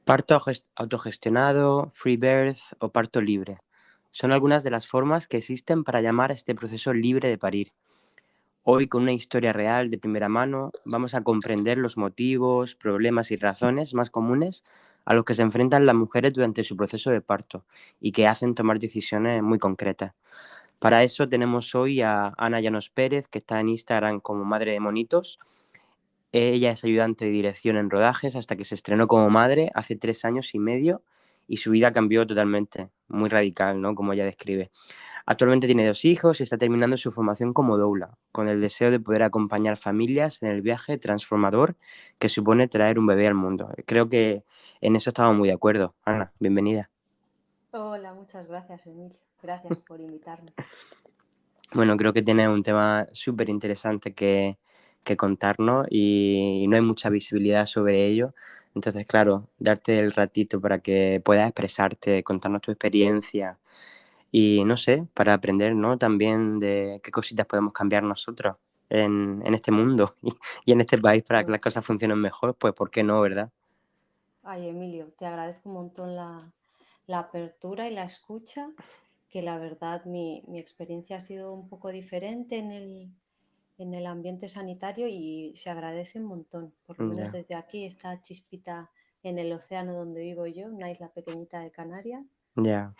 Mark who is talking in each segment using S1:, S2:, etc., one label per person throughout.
S1: Parto autogestionado, free birth o parto libre. Son algunas de las formas que existen para llamar a este proceso libre de parir. Hoy, con una historia real de primera mano, vamos a comprender los motivos, problemas y razones más comunes a los que se enfrentan las mujeres durante su proceso de parto y que hacen tomar decisiones muy concretas. Para eso tenemos hoy a Ana Llanos Pérez, que está en Instagram como Madre de Monitos. Ella es ayudante de dirección en rodajes hasta que se estrenó como madre hace 3 años y medio y su vida cambió totalmente, muy radical, ¿no? Como ella describe. Actualmente tiene 2 hijos y está terminando su formación como doula, con el deseo de poder acompañar familias en el viaje transformador que supone traer un bebé al mundo. Creo que en eso estamos muy de acuerdo. Ana, bienvenida.
S2: Hola, muchas gracias, Emilio. Gracias por invitarme.
S1: Bueno, creo que tienes un tema súper interesante que contarnos y no hay mucha visibilidad sobre ello. Entonces, claro, darte el ratito para que puedas expresarte, contarnos tu experiencia y, no sé, para aprender, ¿no? También de qué cositas podemos cambiar nosotros en este mundo y en este país para que
S2: Bueno,
S1: las cosas funcionen mejor, pues ¿por qué no, verdad?
S2: ay, Emilio, te agradezco un montón la apertura y la escucha, que la verdad mi experiencia ha sido un poco diferente en el ambiente sanitario y se agradece un montón. Por lo menos
S1: Ya,
S2: desde aquí, esta chispita en el océano donde vivo yo, una isla pequeñita de Canarias,
S1: ya.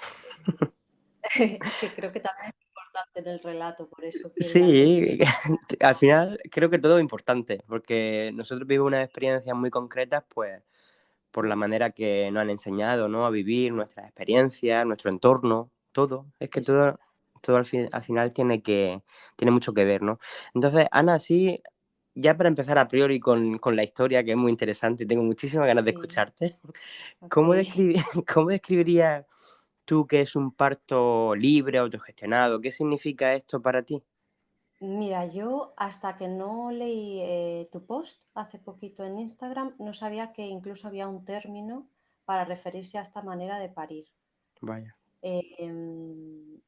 S2: que creo que también es importante en el relato, por eso quería que...
S1: Sí, al final creo que todo es importante, porque nosotros vivimos unas experiencias muy concretas, pues por la manera que nos han enseñado, ¿no? A vivir nuestras experiencias, nuestro entorno, todo. Es que
S2: Eso,
S1: todo al
S2: eso.
S1: final tiene mucho que ver, ¿no? Entonces, Ana, sí, ya para empezar a priori con la historia, que es muy interesante y tengo muchísimas ganas de
S2: Sí,
S1: escucharte,
S2: ok.
S1: ¿cómo cómo describirías tú qué es un parto libre, autogestionado? ¿Qué significa esto para ti?
S2: Mira, yo hasta que no leí tu post hace poquito en Instagram, no sabía que incluso había un término para referirse a esta manera de parir.
S1: Vaya.
S2: Em,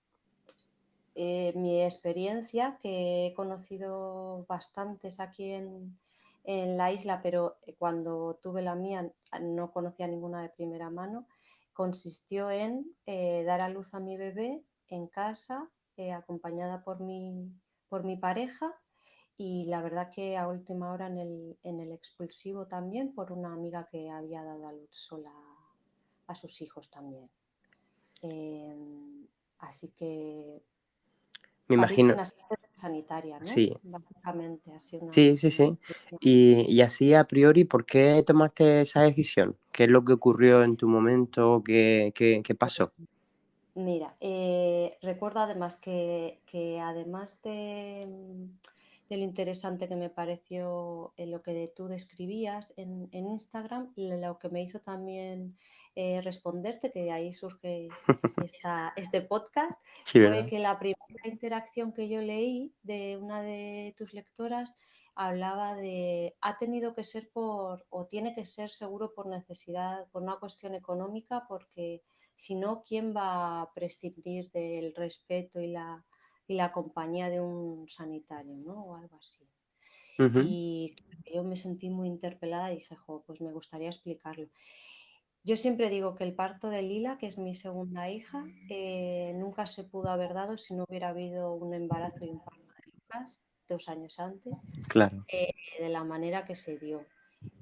S2: Mi experiencia, que he conocido bastantes aquí en la isla, pero cuando tuve la mía no conocía ninguna de primera mano, consistió en dar a luz a mi bebé en casa, acompañada por mi pareja y la verdad que a última hora en el expulsivo también por una amiga que había dado a luz sola a sus hijos también. Así que
S1: Me
S2: parir
S1: imagino,
S2: sin asistencia sanitaria, ¿no?
S1: sí,
S2: Básicamente, así
S1: sí, sí,
S2: una
S1: sí.
S2: definición.
S1: Y así a priori, ¿por qué tomaste esa decisión? ¿Qué es lo que ocurrió en tu momento? ¿Qué pasó?
S2: Mira, recuerdo además que además de lo interesante que me pareció lo que tú describías en Instagram, lo que me hizo también responderte, que de ahí surge este podcast,
S1: Sí,
S2: fue
S1: ¿verdad?
S2: que la primera interacción que yo leí de una de tus lectoras hablaba de, ha tenido que ser o tiene que ser seguro por necesidad, por una cuestión económica, porque si no, ¿quién va a prescindir del respeto y la compañía de un sanitario, ¿no? O algo así.
S1: Ujú.
S2: Y yo me sentí muy interpelada y dije, jo, pues me gustaría explicarlo. Yo siempre digo que el parto de Lila, que es mi segunda hija, nunca se pudo haber dado si no hubiera habido un embarazo y un parto de Lucas 2 años antes,
S1: Claro.
S2: de la manera que se dio.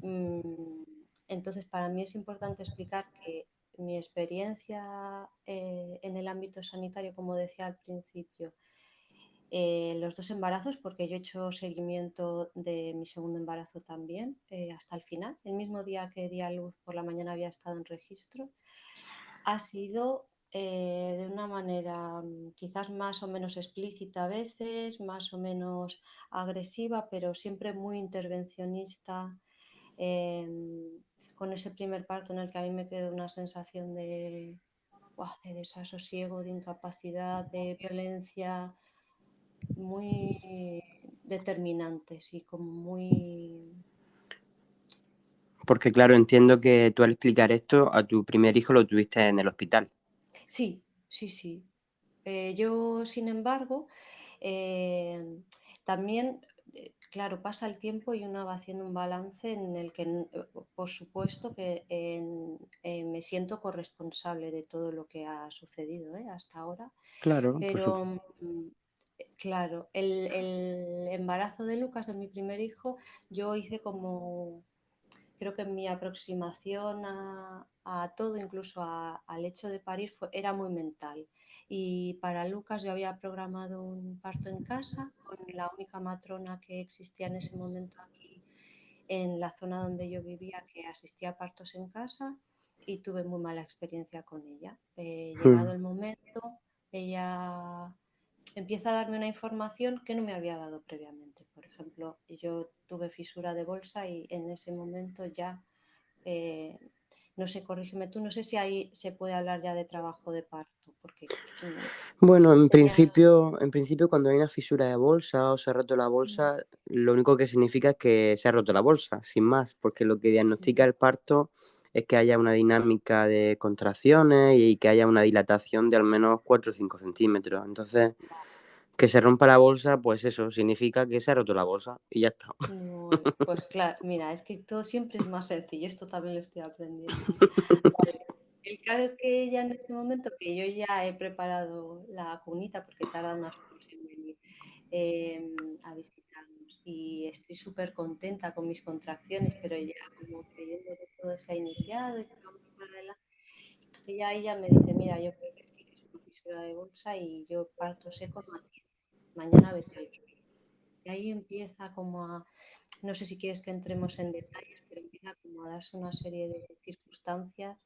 S2: Mm, Entonces, para mí es importante explicar que mi experiencia en el ámbito sanitario, como decía al principio, los dos embarazos, porque yo he hecho seguimiento de mi segundo embarazo también hasta el final, el mismo día que di a luz por la mañana había estado en registro, ha sido de una manera quizás más o menos explícita a veces, más o menos agresiva, pero siempre muy intervencionista, con ese primer parto en el que a mí me quedó una sensación de desasosiego, de incapacidad, de violencia muy determinantes y como muy...
S1: Porque claro, entiendo que tú al explicar esto a tu primer hijo lo tuviste en el hospital.
S2: Sí, sí, sí. Yo, sin embargo, eh, también, claro, pasa el tiempo y uno va haciendo un balance en el que, por supuesto, que me siento corresponsable de todo lo que ha sucedido, hasta ahora.
S1: Claro, por
S2: Pero,
S1: supuesto.
S2: claro, el embarazo de Lucas, de mi primer hijo, yo hice como, creo que mi aproximación a todo, incluso al hecho de parir, era muy mental. Y para Lucas yo había programado un parto en casa con la única matrona que existía en ese momento aquí en la zona donde yo vivía, que asistía a partos en casa, y tuve muy mala experiencia con ella. Llegado
S1: Mm.
S2: el momento, ella empieza a darme una información que no me había dado previamente. Por ejemplo, yo tuve fisura de bolsa y en ese momento ya, eh, no sé, corrígeme tú, no sé si ahí se puede hablar ya de trabajo de parto, porque
S1: Bueno,
S2: tenía...
S1: en principio cuando hay una fisura de bolsa o se ha roto la bolsa, lo único que significa es que se ha roto la bolsa, sin más, porque lo que diagnostica
S2: Sí,
S1: el parto es que haya una dinámica de contracciones y que haya una dilatación de al menos 4 o 5 centímetros. Entonces, que se rompa la bolsa, pues eso significa que se ha roto la bolsa y ya está.
S2: no, pues claro, mira, es que todo siempre es más sencillo, esto también lo estoy aprendiendo. Vale. El caso es que ella en este momento, que yo ya he preparado la cunita, porque tarda unas horas en venir a visitarnos, y estoy súper contenta con mis contracciones, pero ya como creyendo que todo se ha iniciado y que vamos para adelante, ella me dice, mira, yo creo que sí, que es una fisura de bolsa y yo parto seco no atiendo, mañana vete al hospital. Y ahí empieza como a, no sé si quieres que entremos en detalles, pero empieza como a darse una serie de circunstancias,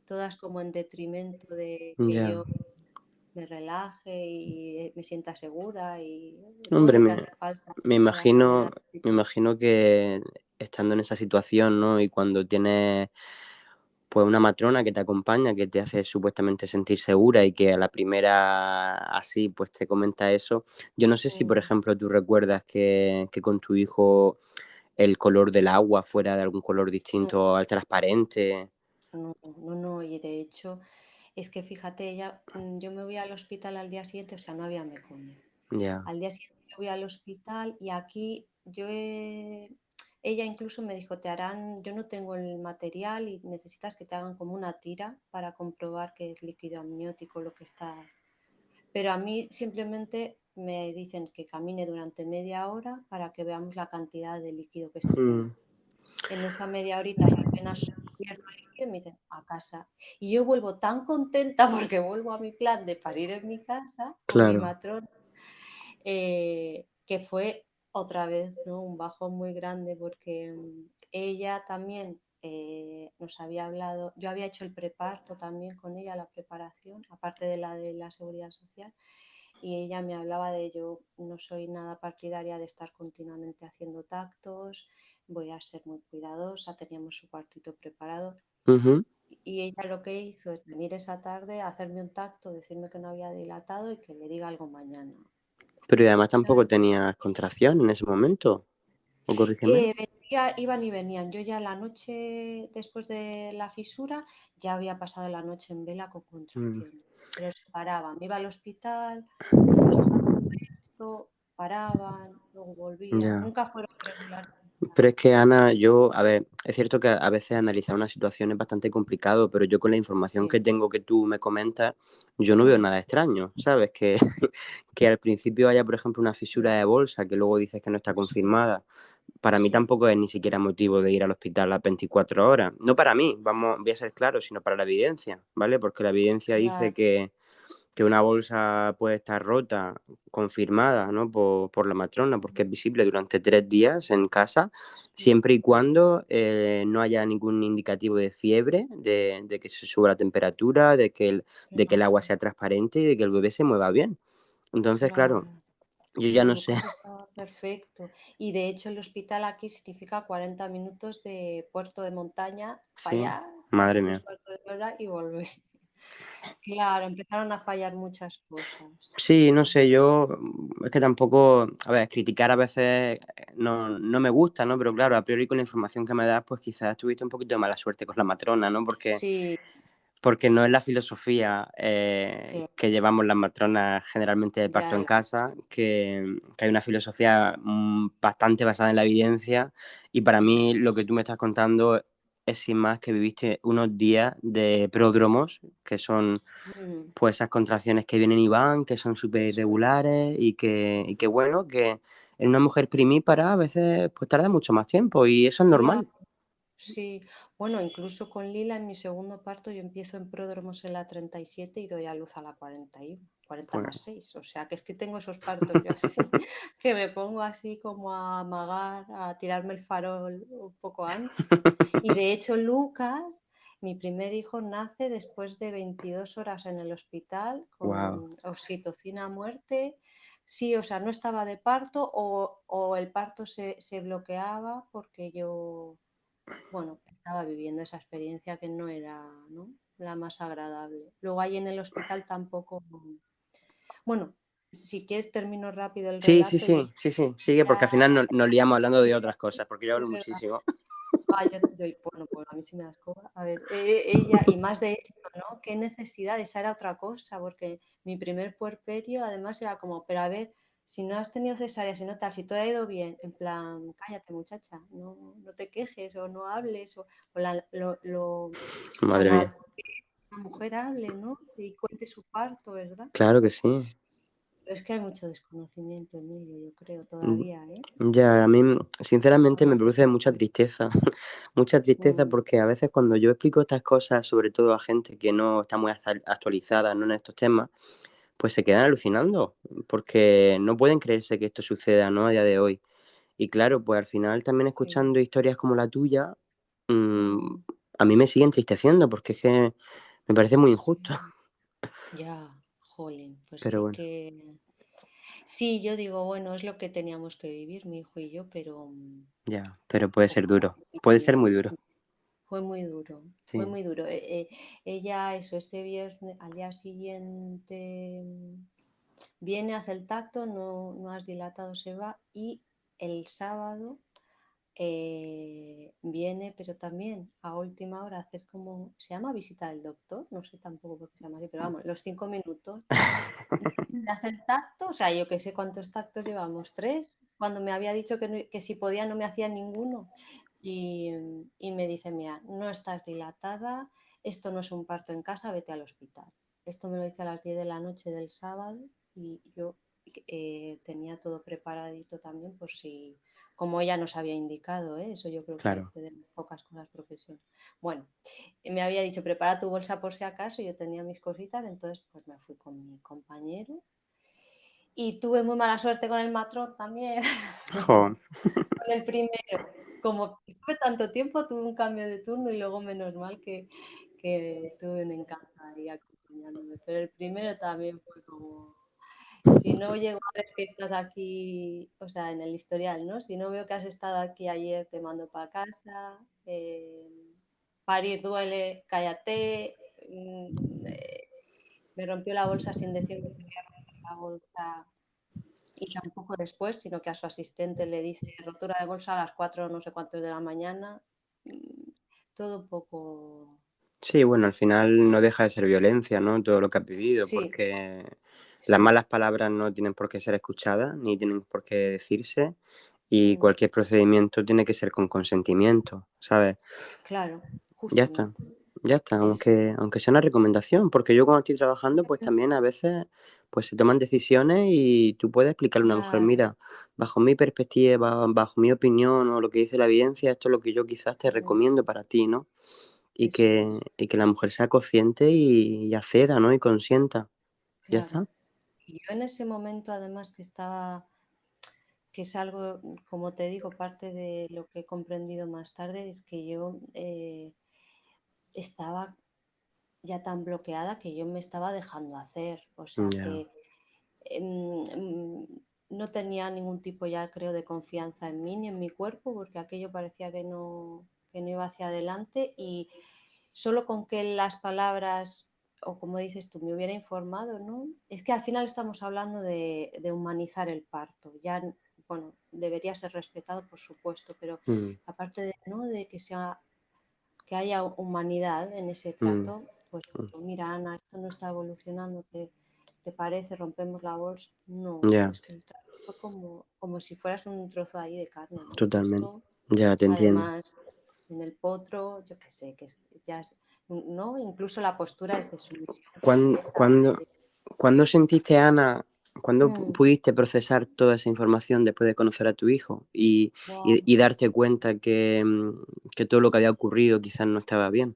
S2: todas como en detrimento de que
S1: Ya.
S2: yo me relaje y me sienta segura y todo
S1: Hombre,
S2: lo que hace falta
S1: me
S2: para
S1: imagino,
S2: generar.
S1: me imagino que estando en esa situación, ¿no? Y cuando tienes pues una matrona que te acompaña, que te hace supuestamente sentir segura y que a la primera así pues te comenta eso. Yo no sé si, por
S2: Mm,
S1: ejemplo, tú recuerdas que con tu hijo el color del agua fuera de algún color
S2: no,
S1: distinto al transparente.
S2: no, no, no, y de hecho es que fíjate, yo me voy al hospital al día siguiente, o sea, no había meconium.
S1: Ya.
S2: Al día siguiente yo voy al hospital y aquí ella incluso me dijo, te harán, yo no tengo el material y necesitas que te hagan como una tira para comprobar que es líquido amniótico lo que está. Pero a mí simplemente me dicen que camine durante media hora para que veamos la cantidad de líquido que estoy
S1: Mm,
S2: dando. En esa media horita yo apenas pierdo líquido y me dicen a casa. Y yo vuelvo tan contenta porque vuelvo a mi plan de parir en mi casa con mi
S1: claro.
S2: matrón, que fue otra vez, ¿no? Un bajón muy grande porque ella también nos había hablado, yo había hecho el preparto también con ella, la preparación, aparte de la seguridad social, y ella me hablaba de yo no soy nada partidaria de estar continuamente haciendo tactos, voy a ser muy cuidadosa, teníamos su cuartito preparado.
S1: Ujú.
S2: Y ella lo que hizo es venir esa tarde, hacerme un tacto, decirme que no había dilatado y que le diga algo mañana.
S1: Pero y además tampoco tenías contracción en ese momento. ¿O corrígeme?
S2: Iban y venían. Yo ya la noche después de la fisura ya había pasado la noche en vela con
S1: Mm,
S2: contracciones, pero se paraban. Me iba al hospital, pasaba todo esto, paraban, luego volvían.
S1: ya.
S2: Nunca fueron irregulares.
S1: Pero es que Ana, yo, a ver, es cierto que a veces analizar una situación es bastante complicado, pero yo con la información que
S2: Sí.
S1: tengo que tú me comentas, yo no veo
S2: Mm,
S1: nada extraño, ¿sabes? Que, que al principio haya, por ejemplo, una fisura de bolsa que luego dices que no está
S2: sí,
S1: confirmada. Para mí
S2: sí,
S1: tampoco es ni siquiera motivo de ir al hospital las 24 horas. No para mí, vamos, voy a ser claro, sino para la evidencia, ¿vale? Porque la evidencia dice
S2: claro.
S1: que una bolsa puede estar rota, confirmada, ¿no? Por la matrona, porque es visible durante 3 días en casa,
S2: Sí,
S1: siempre y cuando no haya ningún indicativo de fiebre, de que se suba la temperatura, de que el agua
S2: claro,
S1: sea transparente y de que el bebé se mueva bien. Entonces, claro,
S2: claro.
S1: yo ya
S2: No,
S1: no sé.
S2: Lucas estaba perfecto. Y de hecho el hospital aquí significa 40 minutos de puerto de montaña para
S1: Sí,
S2: allá,
S1: madre
S2: casi tres
S1: mía.
S2: cuartos de hora y volver. Claro, empezaron a fallar muchas cosas.
S1: Sí, no sé, yo es que tampoco, a ver, criticar a veces no me gusta, ¿no? Pero claro, a priori con la información que me das, pues quizás tuviste un poquito de mala suerte con la matrona, ¿no? Porque
S2: Sí,
S1: porque no es la filosofía
S2: que
S1: que llevamos las matronas generalmente de parto
S2: ya,
S1: en
S2: ya,
S1: casa, que hay una filosofía bastante basada en la evidencia, y para
S2: mm,
S1: mí lo que tú me estás contando es sin más que viviste unos días de pródromos, que son
S2: mm,
S1: pues esas contracciones que vienen y van, que son súper
S2: eso es.
S1: irregulares y que bueno, que en una mujer primípara a veces pues tarda mucho más tiempo y eso es
S2: Claro,
S1: normal.
S2: sí. Bueno, incluso con Lila en mi segundo parto yo empiezo en pródromos en la 37 y doy a luz a la 41, 40
S1: Pues
S2: más 6. O sea, que es que tengo esos partos yo así, que me pongo así como a amagar, a tirarme el farol un poco antes. Y de hecho Lucas, mi primer hijo, nace después de 22 horas en el hospital
S1: wow,
S2: con oxitocina a muerte. Sí, o sea, no estaba de parto o el parto se bloqueaba porque yo, bueno, estaba viviendo esa experiencia que no era, ¿no?, la más agradable. Luego ahí en el hospital tampoco, bueno, si quieres termino rápido el
S1: sí, sí,
S2: relato y
S1: sí, sí, sí, sigue
S2: ya,
S1: porque al final nos liamos hablando de otras cosas, porque yo
S2: es
S1: hablo
S2: verdad.
S1: muchísimo.
S2: Ah, bueno, pues a mí sí me da escoba. A ver, ella, y más de esto, ¿no? ¿Qué necesidad? Esa era otra cosa, porque mi primer puerperio además era como, pero a ver, si no has tenido cesárea, si no tal, si todo ha ido bien, en plan, cállate muchacha, no te quejes o no hables, o lo
S1: Madre
S2: sana
S1: mía,
S2: que una mujer hable, ¿no? Y cuente su parto, ¿verdad?
S1: claro que sí.
S2: Pero es que hay mucho desconocimiento, Emilio, yo creo, todavía, ¿eh?
S1: Ya, a mí sinceramente me
S2: Bueno,
S1: produce mucha tristeza, mucha tristeza
S2: mm,
S1: porque a veces cuando yo explico estas cosas, sobre todo a gente que no está muy actualizada, ¿no?, en estos temas, pues se quedan alucinando, porque no pueden creerse que esto suceda, ¿no?, a día de hoy. Y claro, pues al final también
S2: sí,
S1: escuchando historias como la tuya, mm,
S2: mm,
S1: a mí me sigue entristeciendo porque es que me parece muy injusto.
S2: sí. Ya, jolín, pues
S1: Pero
S2: sí
S1: bueno,
S2: que... Sí, yo digo, bueno, es lo que teníamos que vivir, mi hijo y yo, pero
S1: ya, pero puede ser
S2: poco
S1: duro, puede ser muy duro.
S2: fue muy duro, fue
S1: Sí,
S2: muy duro. Ella, eso, este viernes, al día siguiente, viene, hace el tacto, no has dilatado, se va, y el sábado viene, pero también a última hora, a hacer como, se llama visita del doctor, no sé tampoco por qué se llama así, pero vamos, los 5 minutos. Me hace el tacto, o sea, yo que sé cuántos tactos llevamos, tres, cuando me había dicho que si podía no me hacía ninguno. Y me dice, mira, no estás dilatada, esto no es un parto en casa, vete al hospital. Esto me lo dice a las 10 de la noche del sábado y yo tenía todo preparadito también por si, como ella nos había indicado, ¿eh? Eso yo creo que
S1: claro.
S2: fue de las pocas cosas profesionales. Bueno, me había dicho, prepara tu bolsa por si acaso, yo tenía mis cositas, entonces pues me fui con mi compañero y tuve muy mala suerte con el matrón también,
S1: Jo,
S2: con el primero. Como tuve tanto tiempo, tuve un cambio de turno y luego menos mal que tuve un encanto ahí acompañándome. Pero el primero también fue como, si no llego a ver que estás aquí, o sea, en el historial, ¿no? Si no veo que has estado aquí ayer, te mando para casa. Parir duele, cállate. Me rompió la bolsa sin decirme que quería romper la bolsa y tampoco después, sino que a su asistente le dice rotura de bolsa a las 4 no sé cuántos de la mañana. Mm, Todo un poco...
S1: sí, bueno, al final no deja de ser violencia, ¿no? Todo lo que has vivido,
S2: Sí,
S1: porque las
S2: sí,
S1: malas palabras no tienen por qué ser escuchadas, ni tienen por qué decirse, y
S2: mm,
S1: cualquier procedimiento tiene que ser con consentimiento, ¿sabes?
S2: claro,
S1: Ya está,
S2: justamente.
S1: ya está,
S2: Es,
S1: aunque sea una recomendación, porque yo cuando estoy trabajando, pues también a veces pues se toman decisiones y tú puedes explicarle a una mujer,
S2: claro,
S1: mira, bajo mi perspectiva, bajo mi opinión o lo que dice la evidencia, esto es lo que yo quizás te
S2: mm,
S1: recomiendo para ti, ¿no?
S2: eso es,
S1: Y que la mujer sea consciente y acceda, ¿no? Y consienta. Ya
S2: claro.
S1: está.
S2: Y yo en ese momento, además, que estaba, que es algo, como te digo, parte de lo que he comprendido más tarde, es que yo estaba ya tan bloqueada que yo me estaba dejando hacer. O sea
S1: Ya,
S2: que no tenía ningún tipo ya, creo, de confianza en mí ni en mi cuerpo, porque aquello parecía que no iba hacia adelante y solo con que las palabras, o como dices tú, me hubiera informado, ¿no? Es que al final estamos hablando de humanizar el parto. Ya, bueno, debería ser respetado, por supuesto, pero
S1: mm,
S2: aparte de, ¿no?, de que sea, que haya humanidad en ese
S1: mm,
S2: trato, pues mira, Ana, esto no está evolucionando, ¿te parece? Rompemos la bolsa. No,
S1: Ya,
S2: es que el trato fue como si fueras un trozo ahí de carne, ¿no?
S1: totalmente.
S2: Esto,
S1: Ya te entiendo.
S2: además, en el potro, yo qué sé, ya ¿no? Incluso la postura es de sumisión
S1: ¿Cuándo,
S2: completa.
S1: cuándo, cuándo sentiste, Ana, cuándo
S2: Mm,
S1: pudiste procesar toda esa información después de conocer a tu hijo
S2: wow.
S1: y darte cuenta que todo lo que había ocurrido quizás no estaba bien?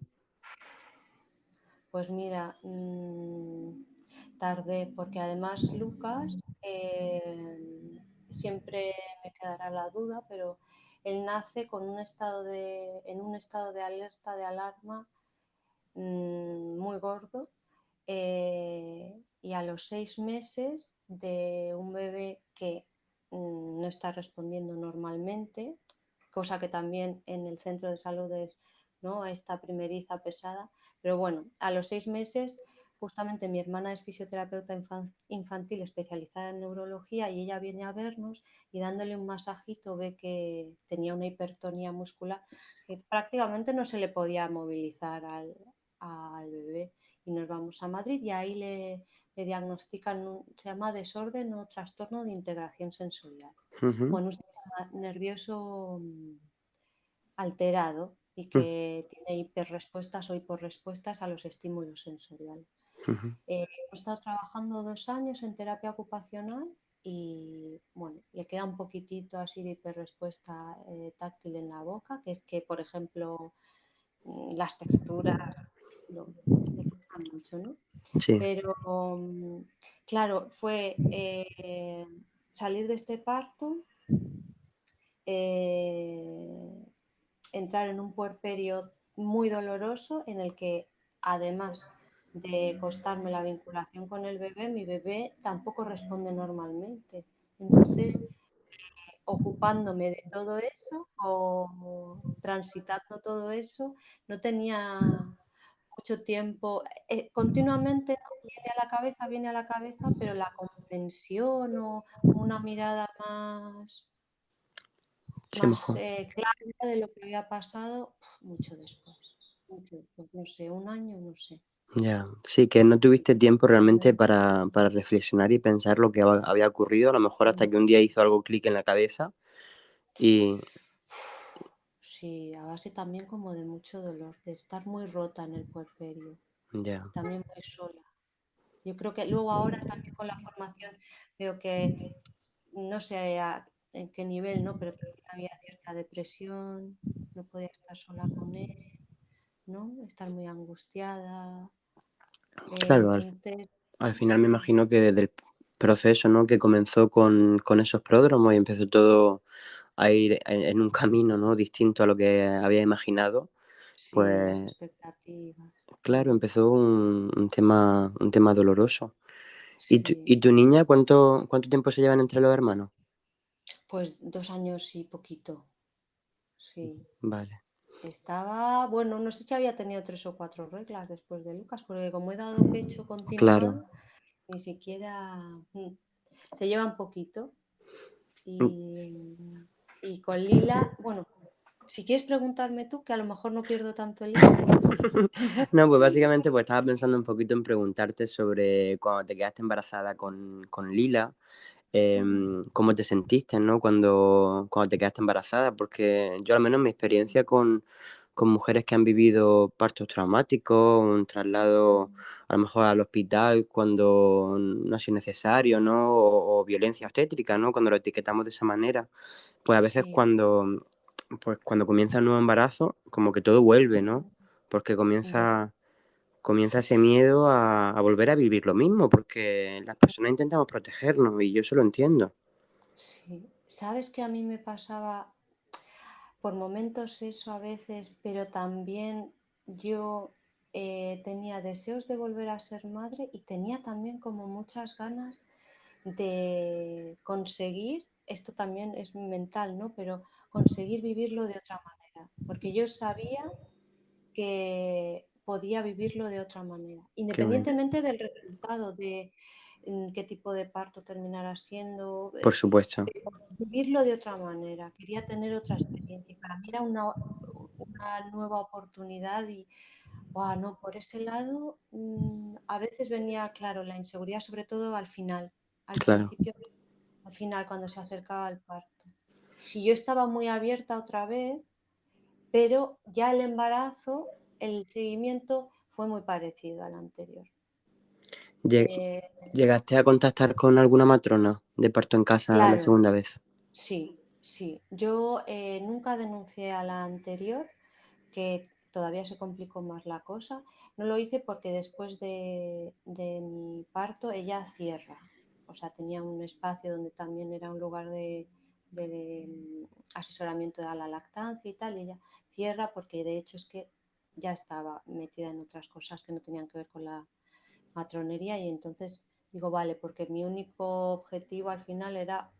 S2: Pues mira, tardé, porque además Lucas, siempre me quedará la duda, pero él nace en un estado de alerta, de alarma, muy gordo, y a los 6 meses de un bebé que no está respondiendo normalmente, cosa que también en el centro de salud es, ¿no?, esta primeriza pesada, pero bueno, a los 6 meses justamente mi hermana es fisioterapeuta infantil especializada en neurología y ella viene a vernos y dándole un masajito ve que tenía una hipertonía muscular que prácticamente no se le podía movilizar al bebé y nos vamos a Madrid y ahí le diagnostican, se llama desorden o trastorno de integración sensorial.
S1: Ujú,
S2: Bueno, un sistema nervioso alterado y
S1: ujú,
S2: que tiene hiperrespuestas o hiporrespuestas a los estímulos sensoriales.
S1: ujú.
S2: Hemos estado trabajando 2 años en terapia ocupacional y bueno, le queda un poquitito así de hiperrespuesta táctil en la boca, que es que, por ejemplo, las texturas le cuestan mucho, ¿no?
S1: Sí,
S2: Pero claro, fue salir de este parto, eh, entrar en un puerperio muy doloroso en el que además de costarme la vinculación con el bebé, mi bebé tampoco responde normalmente. Entonces, ocupándome de todo eso o transitando todo eso, no tenía mucho tiempo. Continuamente, ¿no?, viene a la cabeza, pero la comprensión o una mirada
S1: sí,
S2: más
S1: mejor.
S2: clara de lo que había pasado, mucho después. Mucho después, no sé, un año, no sé.
S1: Ya, sí, que no tuviste tiempo realmente para reflexionar y pensar lo que había ocurrido, a lo mejor hasta que un día hizo algo clic en la cabeza y
S2: Sí, a base también como de mucho dolor, de estar muy rota en el puerperio
S1: ya,
S2: y también muy sola. Yo creo que luego ahora también con la formación veo que no sé en qué nivel, ¿no? Pero también había cierta depresión, no podía estar sola con él, ¿no? Estar muy angustiada.
S1: claro,
S2: Entonces,
S1: al final me
S2: mm,
S1: imagino que desde el proceso, ¿no? Que comenzó con esos pródromos y empezó todo a ir en un camino, ¿no? Distinto a lo que había imaginado,
S2: sí, las
S1: pues
S2: expectativas.
S1: claro, empezó un tema doloroso.
S2: Sí,
S1: Y tu niña cuánto tiempo se llevan entre los hermanos?
S2: pues 2 años y poquito, sí.
S1: Vale,
S2: Estaba, bueno, no sé si había tenido 3 o 4 reglas después de Lucas, porque como he dado pecho
S1: claro.
S2: continuado, ni siquiera se lleva un poquito.
S1: Mm.
S2: Y con Lila, bueno, si quieres preguntarme tú, que a lo mejor no pierdo tanto el hilo.
S1: No, pues básicamente pues estaba pensando un poquito en preguntarte sobre cuando te quedaste embarazada con Lila,
S2: Ah,
S1: cómo te sentiste, ¿no? Cuando te quedaste embarazada, porque yo al menos mi experiencia con mujeres que han vivido partos traumáticos, un traslado a lo mejor al hospital cuando no ha sido necesario, ¿no? O violencia obstétrica, ¿no? Cuando lo etiquetamos de esa manera, pues a veces
S2: sí,
S1: cuando comienza un nuevo embarazo, como que todo vuelve, ¿no? Porque
S2: ya,
S1: comienza ese miedo a volver a vivir lo mismo, porque las personas intentamos protegernos y yo eso lo entiendo.
S2: sí. ¿Sabes que a mí me pasaba por momentos eso a veces, pero también yo tenía deseos de volver a ser madre y tenía también como muchas ganas de conseguir, esto también es mental, ¿no? Pero conseguir vivirlo de otra manera, porque yo sabía que podía vivirlo de otra manera,
S1: Qué bonito.
S2: independientemente del resultado, de qué tipo de parto terminara siendo,
S1: Por supuesto.
S2: vivirlo de otra manera, quería tener otra experiencia y para mí era una nueva oportunidad y No, por ese lado, a veces venía, claro, la inseguridad, sobre todo al final, al
S1: Claro,
S2: principio, al final, cuando se acercaba al parto. Y yo estaba muy abierta otra vez, pero ya el embarazo, el seguimiento fue muy parecido al anterior.
S1: Lle-
S2: Eh,
S1: ¿Llegaste a contactar con alguna matrona de parto en casa la
S2: claro,
S1: segunda vez?
S2: sí, sí. Yo nunca denuncié a la anterior, que todavía se complicó más la cosa. No lo hice porque después de mi parto ella cierra. O sea, tenía un espacio donde también era un lugar de asesoramiento a la lactancia y tal. Y ella cierra porque de hecho es que ya estaba metida en otras cosas que no tenían que ver con la matronería. Y entonces digo, vale, porque mi único objetivo al final era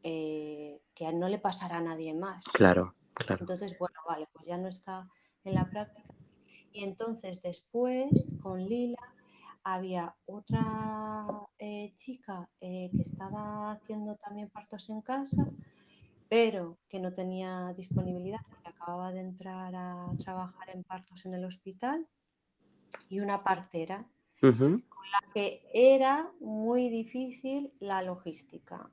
S2: que no le pasara a nadie más.
S1: Claro, claro.
S2: Entonces, bueno, vale, pues ya no está en la práctica. Y entonces después, con Lila, había otra chica que estaba haciendo también partos en casa, pero que no tenía disponibilidad porque acababa de entrar a trabajar en partos en el hospital, y una partera,
S1: Ujú.
S2: que era muy difícil la logística.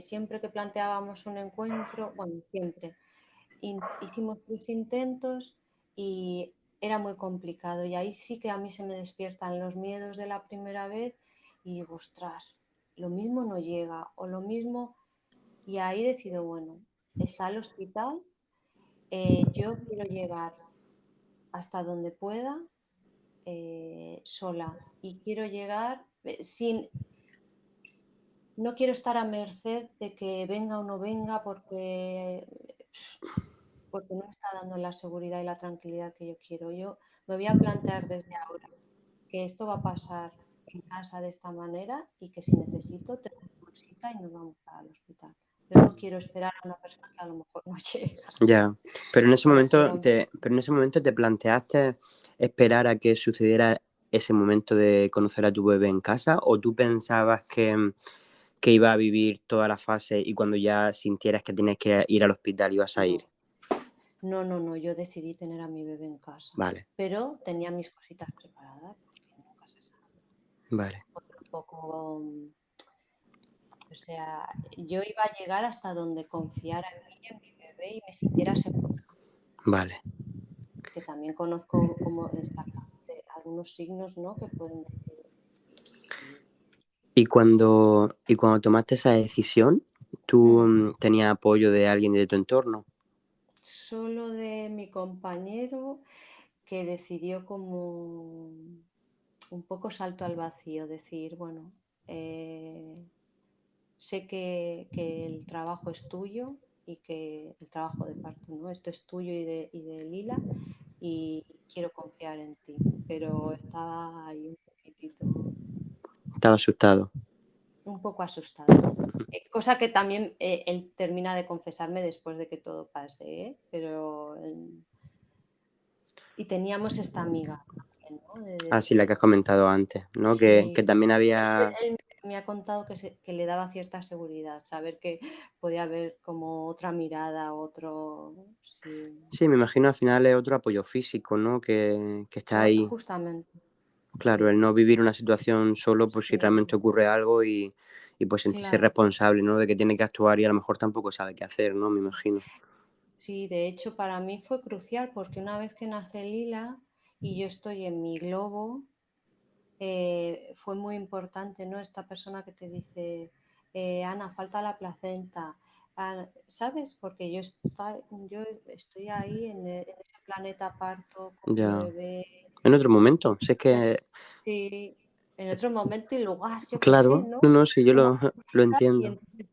S2: Siempre que planteábamos un encuentro, bueno, siempre, hicimos 3 intentos y era muy complicado. Y ahí sí que a mí se me despiertan los miedos de la primera vez y digo, ostras, lo mismo no llega o lo mismo. Y ahí decido, bueno, está el hospital, yo quiero llegar hasta donde pueda sola y quiero llegar sin... No quiero estar a merced de que venga o no venga porque no me está dando la seguridad y la tranquilidad que yo quiero. Yo me voy a plantear desde ahora que esto va a pasar en casa de esta manera y que si necesito tengo una cita y nos vamos al hospital. Pero no quiero esperar a una persona que a lo mejor no llega.
S1: Ya, pero
S2: Ese era un...
S1: pero en ese momento te planteaste esperar a que sucediera ese momento de conocer a tu bebé en casa, o tú pensabas que iba a vivir toda la fase y cuando ya sintieras que tienes que ir al hospital ibas a ir.
S2: No, no, yo decidí tener a mi bebé en casa,
S1: Vale,
S2: pero tenía mis cositas preparadas porque nunca se sabe.
S1: vale,
S2: Fue un poco, o sea, yo iba a llegar hasta donde confiara en mí, en mi bebé y me sintiera segura,
S1: vale.
S2: que también conozco como exactamente algunos signos, ¿no? Que pueden decir.
S1: Y cuando tomaste esa decisión, ¿tú
S2: Hmm,
S1: tenías apoyo de alguien de tu entorno?
S2: Solo de mi compañero, que decidió como un poco salto al vacío, decir, bueno, sé que el trabajo es tuyo y que el trabajo de parto, ¿no? Esto es tuyo y de Lila y quiero confiar en ti, pero estaba ahí
S1: Estaba asustado.
S2: un poco asustado. Cosa que también él termina de confesarme después de que todo pase, ¿eh? Pero y teníamos esta amiga también, ¿no? De
S1: Ah, sí, la que has
S2: decir,
S1: comentado antes, ¿no? Que
S2: sí,
S1: también
S2: él,
S1: había.
S2: él me ha contado que le daba cierta seguridad, saber que podía haber como otra mirada, otro, sí,
S1: Sí, me imagino al final es otro apoyo físico, ¿no? Que está ahí.
S2: justamente,
S1: Claro, el
S2: sí,
S1: no vivir una situación solo por si realmente
S2: sí,
S1: ocurre algo y pues sentirse
S2: claro.
S1: responsable, ¿no? De que tiene que actuar y a lo mejor tampoco sabe qué hacer, ¿no? Me imagino.
S2: Sí, de hecho para mí fue crucial porque una vez que nace Lila y yo estoy en mi globo, fue muy importante, ¿no? Esta persona que te dice, Ana, falta la placenta, ¿sabes? Porque yo estoy ahí en ese planeta parto con mi
S1: Ya.
S2: bebé.
S1: En otro momento, sé
S2: Entonces,
S1: que,
S2: sí, en otro momento y lugar, yo qué sé,
S1: claro,
S2: ¿no?
S1: no, no, sí, yo
S2: Una
S1: lo
S2: cosita y
S1: entiendo.
S2: entonces,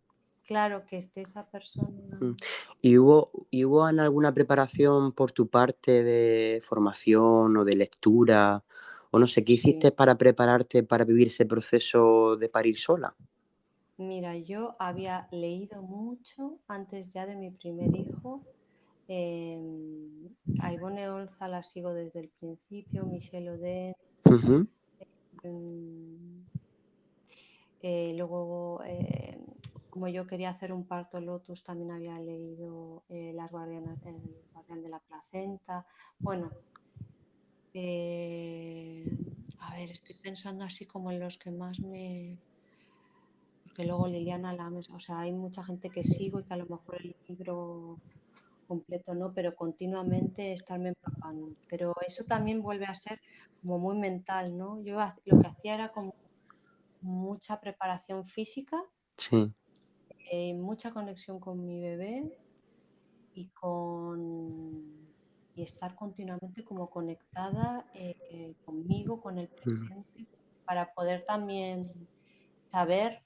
S2: claro, que esté esa persona.
S1: Mm. ¿Y hubo en alguna preparación por tu parte de formación o de lectura? O no sé, ¿qué hiciste
S2: Sí,
S1: para prepararte para vivir ese proceso de parir sola?
S2: mira, yo había leído mucho antes ya de mi primer hijo. A Ivone Olza la sigo desde el principio, Michelle Oden.
S1: Ujú.
S2: em, Luego, como yo quería hacer un parto Lotus, también había leído El guardián de la placenta. Bueno, A ver, estoy pensando así como en los que más me... Porque luego Liliana Lames, o sea, hay mucha gente que sigo y que a lo mejor el libro completo no, pero continuamente estarme empapando. Pero eso también vuelve a ser como muy mental, ¿no? Yo lo que hacía era como mucha preparación física,
S1: Sí.
S2: mucha conexión con mi bebé y con y estar continuamente como conectada conmigo, con el
S1: Mm.
S2: presente, para poder también saber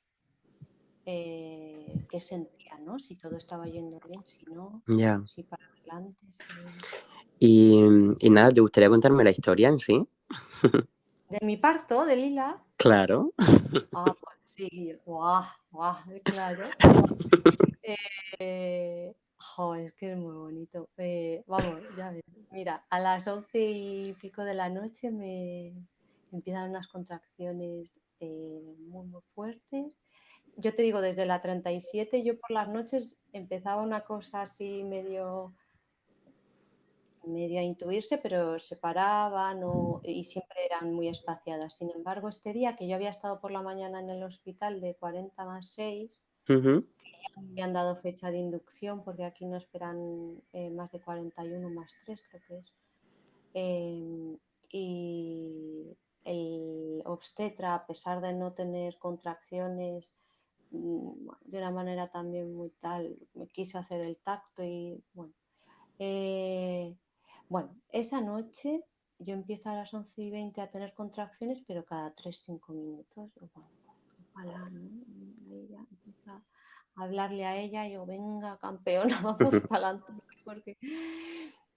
S2: qué sentía, ¿no? Si todo estaba yendo bien, si no,
S1: Ya.
S2: si para adelante, si...
S1: Y nada, ¿te gustaría contarme la historia en sí?
S2: De mi parto, de Lila.
S1: Claro.
S2: Ah, pues sí, guau, guau, claro. Es que es muy bonito. Vamos, ya ves. Mira, a las 11 y pico de la noche me empiezan unas contracciones muy, muy fuertes. Yo te digo, desde la 37 yo por las noches empezaba una cosa así medio a intuirse, pero se paraban y siempre eran muy espaciadas. Sin embargo, este día que yo había estado por la mañana en el hospital de 40+6,
S1: Ujú.
S2: me han dado fecha de inducción porque aquí no esperan más de 41+3, creo que es. Y el obstetra, a pesar de no tener contracciones, de una manera también muy tal, me quiso hacer el tacto y bueno. Eh, bueno, esa noche yo empiezo a las 11:20 a tener contracciones, pero cada 3-5 minutos. Yo, bueno, ojalá, ¿no? Ahí ya empiezo a hablarle a ella y yo, venga, campeona, vamos para adelante. Porque...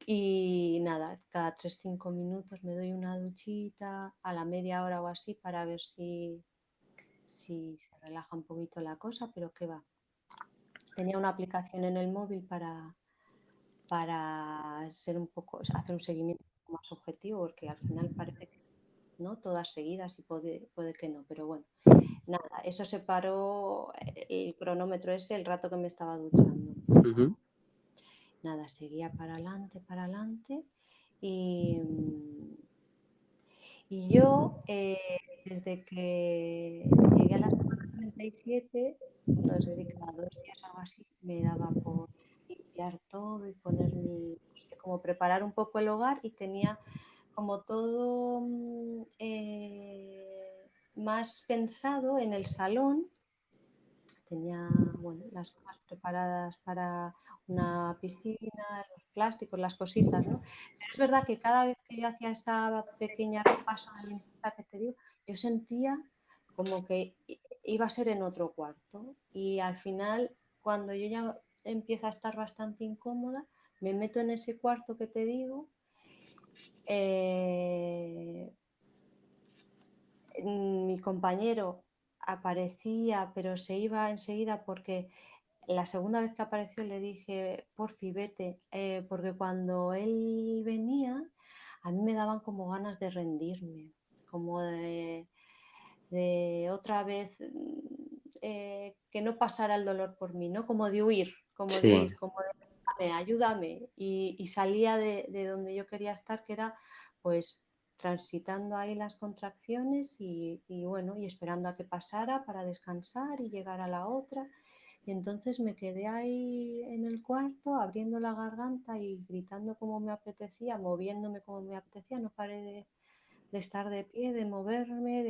S2: Y nada, cada 3-5 minutos me doy una duchita, a la media hora o así, para ver si se relaja un poquito la cosa, pero qué va. Tenía una aplicación en el móvil para ser un poco, hacer un seguimiento un poco más objetivo, porque al final parece que no todas seguidas y puede que no, pero bueno, nada, eso se paró el cronómetro ese el rato que me estaba duchando.
S1: Ujú.
S2: Nada, seguía para adelante y, y yo desde que llegué a la semana 37, no sé si cada 2 días o algo así, me daba por limpiar todo y poner no sé, como preparar un poco el hogar y tenía como todo más pensado en el salón. Tenía, bueno, las cosas preparadas para una piscina, los plásticos, las cositas, ¿no? Pero es verdad que cada vez que yo hacía esa pequeña repaso de limpieza que te digo, yo sentía como que iba a ser en otro cuarto. Y al final, cuando yo ya empiezo a estar bastante incómoda, me meto en ese cuarto que te digo. eh, Mi compañero aparecía, pero se iba enseguida porque la segunda vez que apareció le dije, porfi, vete, porque cuando él venía, a mí me daban como ganas de rendirme, como de otra vez que no pasara el dolor por mí, ¿no? Como de
S1: Sí,
S2: huir, como de ayúdame, ayúdame. Y salía de donde yo quería estar, que era pues transitando ahí las contracciones y bueno, y esperando a que pasara para descansar y llegar a la otra. Y entonces me quedé ahí en el cuarto, abriendo la garganta y gritando como me apetecía, moviéndome como me apetecía, no paré de estar de pie, de moverme,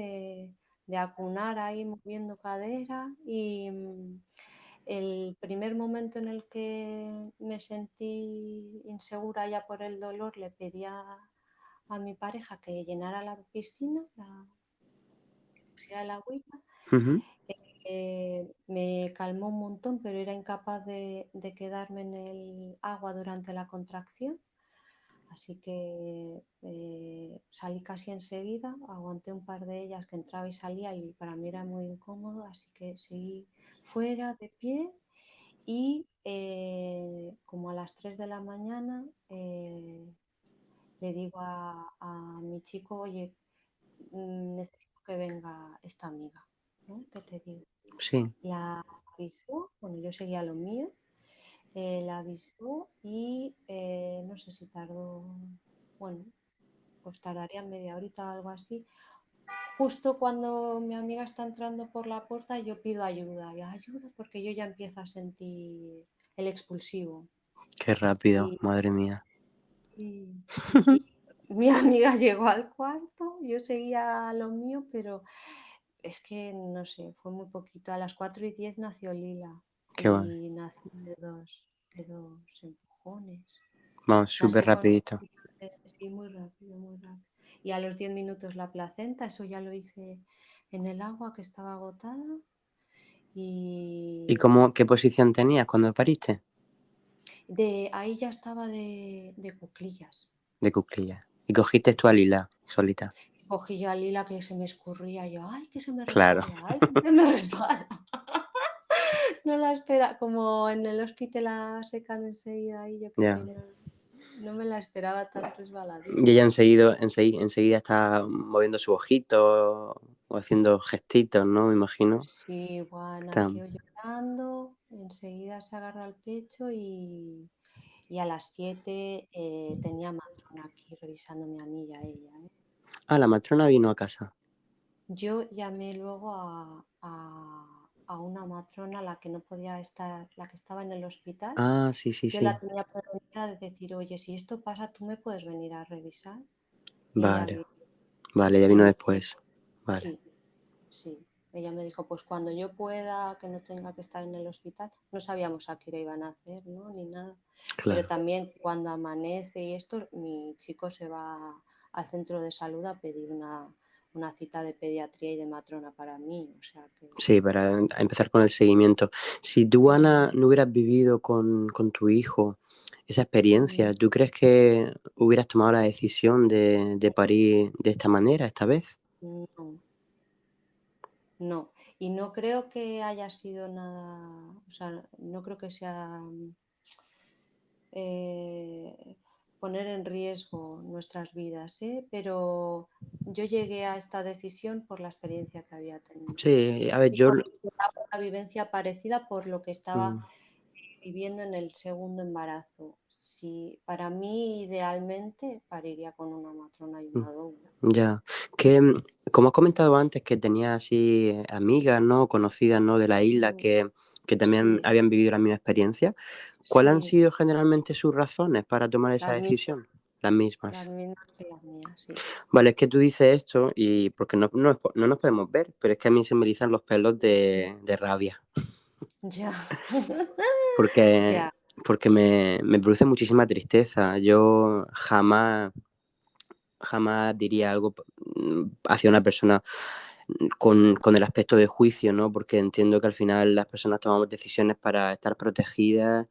S2: de acunar ahí moviendo cadera. Y el primer momento en el que me sentí insegura ya por el dolor, le pedí a mi pareja que llenara la piscina, que pusiera el agüita.
S1: ujú.
S2: Me calmó un montón, pero era incapaz de quedarme en el agua durante la contracción. Así que salí casi enseguida, aguanté un par de ellas que entraba y salía y para mí era muy incómodo, así que seguí fuera de pie y como a las 3 de la mañana le digo a mi chico, oye, necesito que venga esta amiga, ¿no? ¿Qué te digo?
S1: Sí,
S2: La avisó, bueno, yo seguía lo mío, la avisó y no sé si tardó, bueno. pues tardaría media horita o algo así. Justo cuando mi amiga está entrando por la puerta, yo pido ayuda, y ayuda porque yo ya empiezo a sentir el expulsivo.
S1: Qué rápido,
S2: Y,
S1: madre mía.
S2: y- y mi amiga llegó al cuarto, yo seguía a lo mío, pero es que no sé, fue muy poquito. A las 4:10 nació Lila
S1: Qué bueno.
S2: y nació de dos empujones.
S1: Vamos, súper
S2: Nació con un
S1: rapidito.
S2: poquito sí, muy rápido, muy rápido. Y a los 10 minutos la placenta, eso ya lo hice en el agua que estaba agotada.
S1: ¿Y
S2: Y
S1: qué posición tenías cuando pariste?
S2: de ahí ya estaba de cuclillas.
S1: De cuclillas. Y cogiste tú a Lila, solita.
S2: Cogí yo a Lila que se me escurría, yo, ay, que se me
S1: Claro.
S2: resbala, ay, que se me resbala. No la espera, como en el hospital la secan enseguida y yo qué sé,
S1: Ya.
S2: no me la esperaba tan
S1: Y
S2: resbaladita.
S1: ella enseguida está moviendo su ojito o haciendo gestitos, ¿no? Me imagino.
S2: Sí, bueno,
S1: Está...
S2: nació llorando, enseguida se agarra al pecho y a las 7 tenía matrona aquí revisándome a mí y a ella, ¿eh?
S1: Ah, la matrona vino a casa.
S2: Yo llamé luego a una matrona, la que no podía estar, la que estaba en el hospital.
S1: Ah, sí, sí,
S2: Yo
S1: sí.
S2: la tenía prometida de decir, oye, si esto pasa, tú me puedes venir a revisar. Y ella
S1: Vale,
S2: vino.
S1: vale, ya
S2: Y
S1: vino
S2: me dijo,
S1: después. Vale,
S2: sí, sí. Ella me dijo, pues cuando yo pueda, que no tenga que estar en el hospital. No sabíamos a qué hora iban a hacer, ¿no? Ni nada. Pero
S1: claro.
S2: también cuando amanece y esto, mi chico se va al centro de salud a pedir una cita de pediatría y de matrona para mí. O sea que...
S1: Sí, para empezar con el seguimiento. Si tú,
S2: Ya.
S1: Ana, no hubieras vivido con tu hijo esa experiencia,
S2: Mm,
S1: ¿tú crees que hubieras tomado la decisión de parir de esta manera esta vez?
S2: no, no. Y no creo que haya sido nada, o sea, no creo que sea eh, poner en riesgo nuestras vidas, ¿eh? Pero yo llegué a esta decisión por la experiencia que había tenido
S1: Sí, a ver,
S2: y
S1: yo...
S2: por una vivencia parecida por lo que estaba
S1: mm,
S2: viviendo en el segundo embarazo. Si para mí idealmente pariría con una matrona y
S1: mm,
S2: una doula.
S1: ya, que como has comentado antes que tenías así amigas, ¿no? Conocidas, ¿no? De la isla
S2: Mm,
S1: que también
S2: sí,
S1: habían vivido la misma experiencia. ¿Cuáles han
S2: sí,
S1: sido generalmente sus razones para tomar esa
S2: las mismas,
S1: decisión? Las
S2: las
S1: mismas.
S2: mismas que las mías, sí.
S1: Vale, es que tú dices esto y porque no nos podemos ver, pero es que a mí se me erizan los pelos de rabia,
S2: Ya,
S1: porque,
S2: ya,
S1: porque me produce muchísima tristeza. Yo jamás diría algo hacia una persona con el aspecto de juicio, ¿no? Porque entiendo que al final las personas tomamos decisiones para estar protegidas,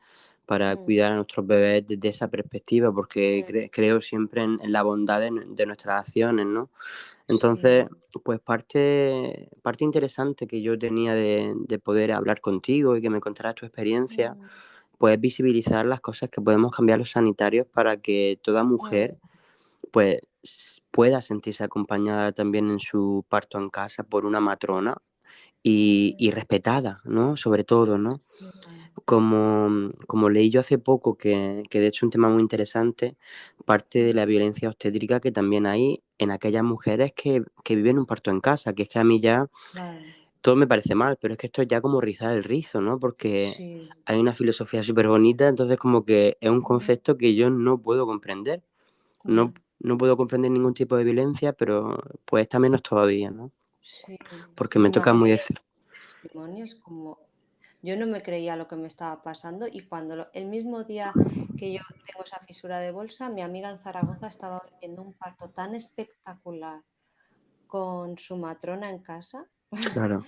S1: para
S2: mm,
S1: cuidar a nuestros bebés desde esa perspectiva, porque
S2: mm,
S1: creo siempre en la bondad de nuestras acciones, ¿no? Entonces,
S2: sí,
S1: pues parte interesante que yo tenía de poder hablar contigo y que me contaras tu experiencia,
S2: mm,
S1: pues visibilizar las cosas que podemos cambiar los sanitarios para que toda mujer
S2: mm,
S1: pues pueda sentirse acompañada también en su parto en casa por una matrona
S2: mm,
S1: y respetada, ¿no? Sobre todo, ¿no?
S2: claro,
S1: Como leí yo hace poco, que de hecho es un tema muy interesante, parte de
S2: mm,
S1: la violencia obstétrica que también hay en aquellas mujeres que viven un parto en casa, que es que a mí ya
S2: claro,
S1: todo me parece mal, pero es que esto es ya como rizar el rizo, ¿no? Porque
S2: sí,
S1: hay una filosofía súper bonita, entonces como que es un
S2: mm,
S1: concepto que yo no puedo comprender. No,
S2: ya,
S1: no puedo comprender ningún tipo de violencia, pero pues está menos todavía, ¿no?
S2: sí.
S1: Porque me toca muy de
S2: Imagínate
S1: cerca.
S2: testimonios como yo no me creía lo que me estaba pasando y cuando el mismo día que yo tengo esa fisura de bolsa, mi amiga en Zaragoza estaba viviendo un parto tan espectacular con su matrona en casa.
S1: Claro.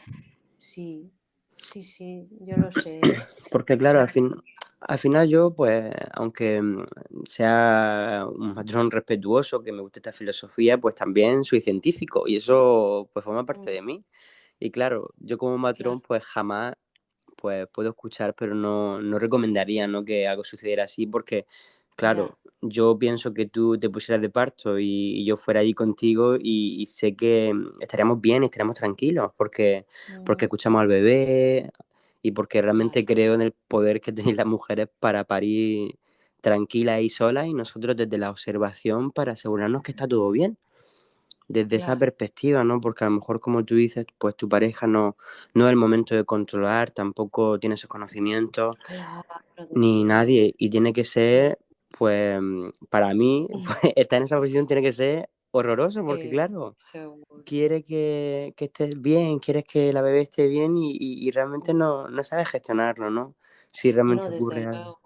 S2: Sí, sí, sí, yo lo sé.
S1: Porque claro,
S2: Gracias.
S1: al final yo, pues, aunque sea un patrón respetuoso, que me guste esta filosofía, pues también soy científico y eso pues forma parte
S2: Mm,
S1: de mí. Y claro, yo como
S2: ya,
S1: patrón pues jamás pues puedo escuchar, pero no recomendaría, ¿no? Que algo sucediera así porque,
S2: ya.
S1: claro, yo pienso que tú te pusieras de parto y yo fuera allí contigo y sé que estaríamos bien, estaríamos tranquilos porque
S2: Mm,
S1: escuchamos al bebé y porque realmente
S2: claro,
S1: creo en el poder que tenéis las mujeres para parir tranquila ahí sola y nosotros desde la observación para asegurarnos que está todo bien. Desde esa
S2: Claro,
S1: perspectiva, ¿no? Porque a lo mejor, como tú dices, pues tu pareja no es el momento de controlar, tampoco tiene esos conocimientos,
S2: claro, de
S1: ni
S2: todo.
S1: nadie. Y tiene que ser, pues, para mí, pues, estar en esa posición tiene que ser horroroso, porque claro,
S2: Seguro.
S1: quiere que estés bien, quieres que la bebé esté bien y realmente
S2: Mm.
S1: no sabes gestionarlo, ¿no? Si
S2: No,
S1: realmente
S2: desde
S1: ocurre algo.
S2: luego.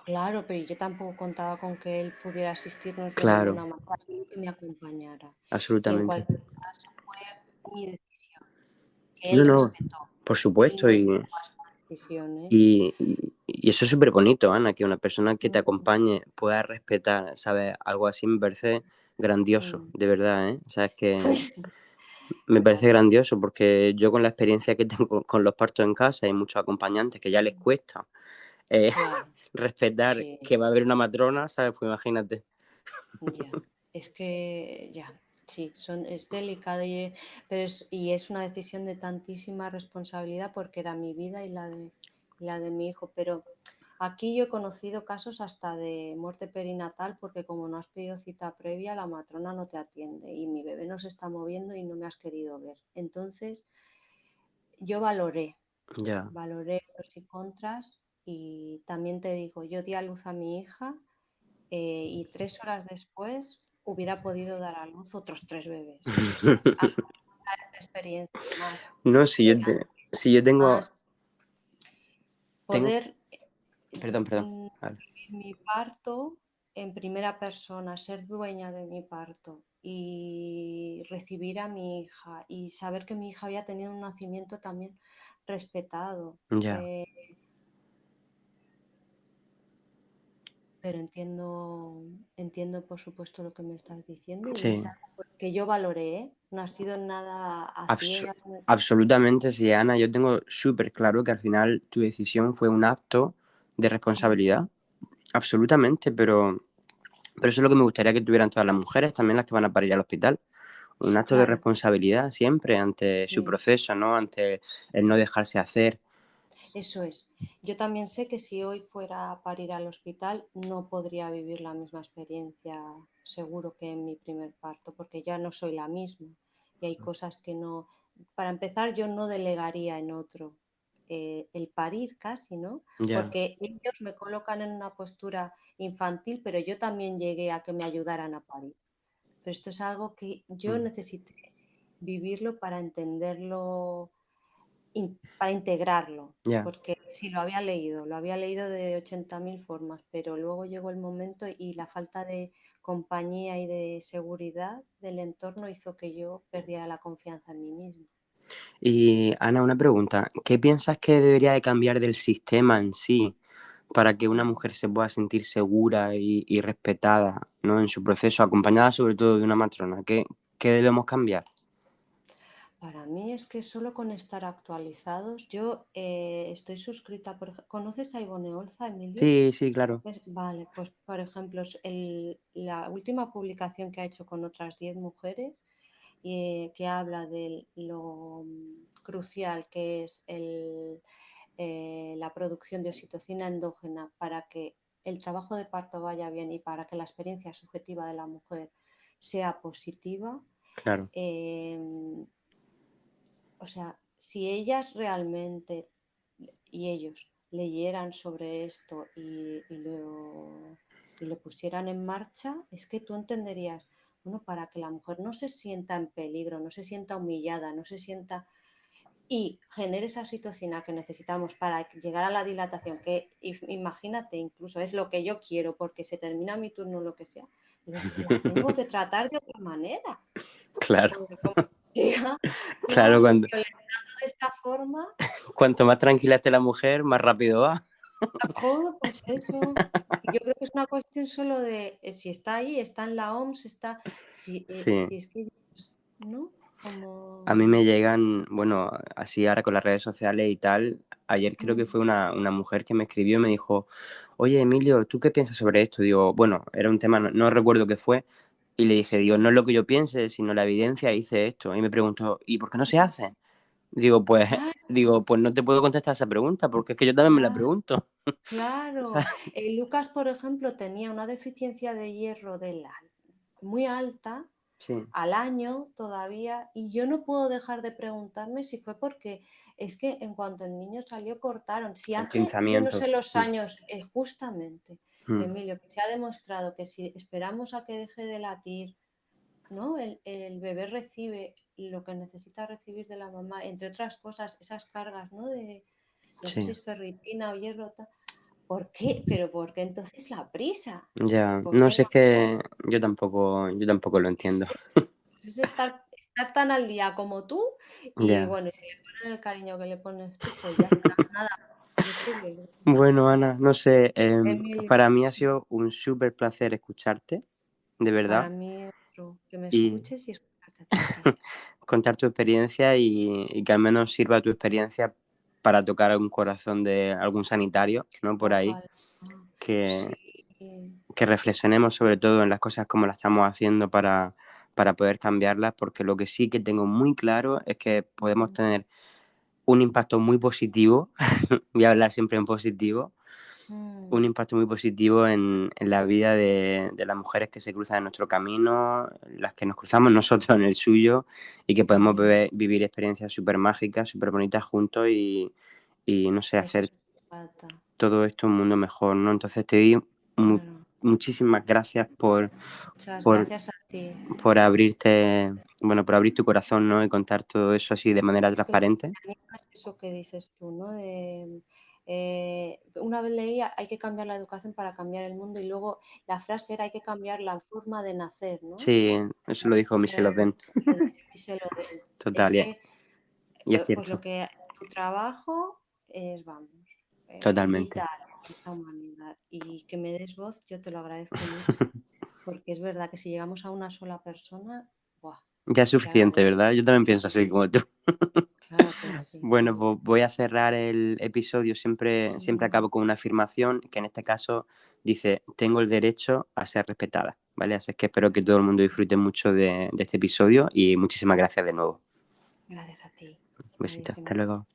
S2: Claro, pero yo tampoco contaba con que él pudiera asistirnos de
S1: Claro,
S2: ninguna manera, solo que me acompañara. Y en
S1: absolutamente.
S2: cualquier caso fue mi decisión, que
S1: No,
S2: él
S1: no,
S2: respetó
S1: por
S2: y
S1: supuesto,
S2: no impuso esta decisión, ¿eh?
S1: y eso es súper bonito, Ana, que una persona que te
S2: Mm,
S1: acompañe pueda respetar, ¿sabes? Algo así me parece grandioso,
S2: mm.
S1: de verdad, ¿eh? O sea, es que
S2: Pues,
S1: me parece
S2: claro,
S1: grandioso porque yo con la experiencia que tengo con los partos en casa hay muchos acompañantes que ya les cuesta eh,
S2: claro,
S1: respetar
S2: sí,
S1: que va a haber una matrona, ¿sabes? Pues imagínate.
S2: ya. Es que ya, sí, es delicado y es una decisión de tantísima responsabilidad porque era mi vida y la de mi hijo. Pero aquí yo he conocido casos hasta de muerte perinatal porque como no has pedido cita previa, la matrona no te atiende y mi bebé no se está moviendo y no me has querido ver. Entonces, yo
S1: Ya.
S2: valoré pros y contras y también te digo, yo di a luz a mi hija y 3 horas después hubiera podido dar a luz otros 3 bebés. A mí esta experiencia más
S1: No, si yo,
S2: brillante,
S1: si yo tengo,
S2: más
S1: tengo,
S2: poder
S1: perdón, vale.
S2: vivir mi parto en primera persona, ser dueña de mi parto y recibir a mi hija y saber que mi hija había tenido un nacimiento también respetado.
S1: Ya,
S2: eh, pero entiendo por supuesto lo que me estás diciendo y es
S1: sí.
S2: algo que yo valoré, ¿eh? No ha sido nada a
S1: Abs-
S2: ciegas.
S1: absolutamente, sí, Ana. Yo tengo súper claro que al final tu decisión fue un acto de
S2: Mm,
S1: responsabilidad. Absolutamente, pero eso es lo que me gustaría que tuvieran todas las mujeres, también las que van a parir al hospital. Un acto de
S2: claro,
S1: responsabilidad siempre ante su
S2: sí,
S1: proceso, ¿no? Ante el no dejarse hacer.
S2: eso es. Yo también sé que si hoy fuera a parir al hospital no podría vivir la misma experiencia seguro que en mi primer parto, porque ya no soy la misma y hay cosas que no. Para empezar, yo no delegaría en otro el parir casi, ¿no?
S1: Ya.
S2: Porque ellos me colocan en una postura infantil, pero yo también llegué a que me ayudaran a parir. Pero esto es algo que yo
S1: Mm,
S2: necesité vivirlo para entenderlo, para integrarlo,
S1: ya.
S2: porque sí, lo había leído de 80.000 formas, pero luego llegó el momento y la falta de compañía y de seguridad del entorno hizo que yo perdiera la confianza en mí misma.
S1: Y Ana, una pregunta. ¿Qué piensas que debería de cambiar del sistema en sí para que una
S2: Mm.
S1: mujer se pueda sentir segura y respetada, ¿no? En su proceso, acompañada sobre todo de una matrona? ¿Qué debemos cambiar?
S2: Para mí es que solo con estar actualizados, yo estoy suscrita, ¿conoces a Ivone Olza, Emilio?
S1: Sí, sí, claro.
S2: Vale, pues por ejemplo, la última publicación que ha hecho con otras 10 mujeres, que habla de lo crucial que es la producción de oxitocina endógena para que el trabajo de parto vaya bien y para que la experiencia subjetiva de la mujer sea positiva.
S1: Claro.
S2: eh, o sea, si ellas realmente y ellos leyeran sobre esto y lo pusieran en marcha, es que tú entenderías, bueno, para que la mujer no se sienta en peligro, no se sienta humillada, no se sienta y genere esa oxitocina que necesitamos para llegar a la dilatación, que imagínate, incluso es lo que yo quiero, porque se termina mi turno, lo que sea, la tengo que tratar de otra manera,
S1: Claro,
S2: porque como diga, la
S1: claro,
S2: violentando de esta forma.
S1: cuanto más tranquila esté la mujer, más rápido va.
S2: Joder, pues eso. Y yo creo que es una cuestión solo de si está ahí, está en la OMS,
S1: Sí.
S2: si es que, ¿no?
S1: A mí
S2: Como.
S1: me llegan, bueno, así ahora con las redes sociales y tal. Ayer creo que
S2: Mm,
S1: fue una mujer que me escribió y me dijo, oye, Emilio, ¿tú qué piensas sobre esto? Digo, bueno, era un tema, no recuerdo qué fue, y le dije, digo,
S2: sí.
S1: no es lo que yo piense, sino la evidencia dice esto. Y me preguntó, ¿y por qué no se hace? Digo, pues
S2: Claro,
S1: digo, pues no te puedo contestar esa pregunta porque es que yo también me la
S2: Ah,
S1: pregunto.
S2: claro.
S1: ¿Sabes?
S2: Lucas, por ejemplo, tenía una deficiencia de hierro muy alta
S1: Sí,
S2: al año todavía, y yo no puedo dejar de preguntarme si fue porque es que en cuanto el niño salió cortaron. Si
S1: el
S2: hace, yo no sé
S1: pinzamiento.
S2: los años, justamente,
S1: Mm,
S2: Emilio, que se ha demostrado que si esperamos a que deje de latir, ¿no? El bebé recibe lo que necesita recibir de la mamá, entre otras cosas, esas cargas, ¿no? De, no sé
S1: sí,
S2: si es ferritina o hierro, ¿por qué? Pero ¿por qué entonces la prisa?
S1: ya.
S2: ¿Por
S1: No
S2: qué
S1: sé, es
S2: no?
S1: que yo tampoco lo entiendo.
S2: Es estar tan al día como tú y
S1: Ya.
S2: bueno, y si le ponen el cariño que le pones tú, pues ya está, nada más decirle.
S1: Bueno, Ana, no sé,
S2: Emilio,
S1: para mí ha sido un súper placer escucharte, de
S2: para
S1: verdad,
S2: mí otro, que me
S1: y
S2: escuches y escucharte a ti, gracias.
S1: contar tu experiencia y que al menos sirva tu experiencia para tocar algún corazón de algún sanitario, ¿no? Por ahí,
S2: Ojalá.
S1: que,
S2: Sí,
S1: que reflexionemos sobre todo en las cosas como las estamos haciendo para poder cambiarlas, porque lo que sí que tengo muy claro es que podemos
S2: mm,
S1: tener un impacto muy positivo, voy a hablar siempre en positivo,
S2: mm,
S1: un impacto muy positivo en la vida de las mujeres que se cruzan en nuestro camino, las que nos cruzamos nosotros en el suyo y que podemos
S2: Emilio,
S1: vivir experiencias súper mágicas, súper bonitas juntos y, no sé,
S2: eso
S1: hacer
S2: es lo que falta.
S1: todo esto un mundo mejor, ¿no? Entonces te di
S2: Claro.
S1: muchísimas gracias
S2: Muchas
S1: por,
S2: gracias a ti.
S1: por abrirte, bueno, por abrir tu corazón, ¿no? Y contar todo eso así de manera
S2: Es que lo que
S1: transparente.
S2: me anima es eso que dices tú, ¿no? Una vez leía, hay que cambiar la educación para cambiar el mundo, y luego la frase era, hay que cambiar la forma de nacer, ¿no?
S1: Sí, eso lo dijo Michel
S2: Eh,
S1: Oden.
S2: lo dice Michel Oden. Es
S1: Total,
S2: que,
S1: y es
S2: pues lo
S1: cierto,
S2: que tu trabajo es, vamos,
S1: totalmente.
S2: vital en esta humanidad. Y que me des voz, yo te lo agradezco mucho, porque es verdad que si llegamos a una sola persona, ¡buah!
S1: Ya es
S2: Se
S1: suficiente,
S2: agradece.
S1: ¿verdad? Yo también pienso así como tú.
S2: Claro que sí.
S1: Bueno, pues voy a cerrar el episodio. Siempre
S2: Sí.
S1: acabo con una afirmación que en este caso dice, tengo el derecho a ser respetada, ¿vale? Así es que espero que todo el mundo disfrute mucho de este episodio y muchísimas gracias de nuevo.
S2: Gracias a ti.
S1: Un besito,
S2: Adiós,
S1: hasta
S2: Emilio.
S1: luego.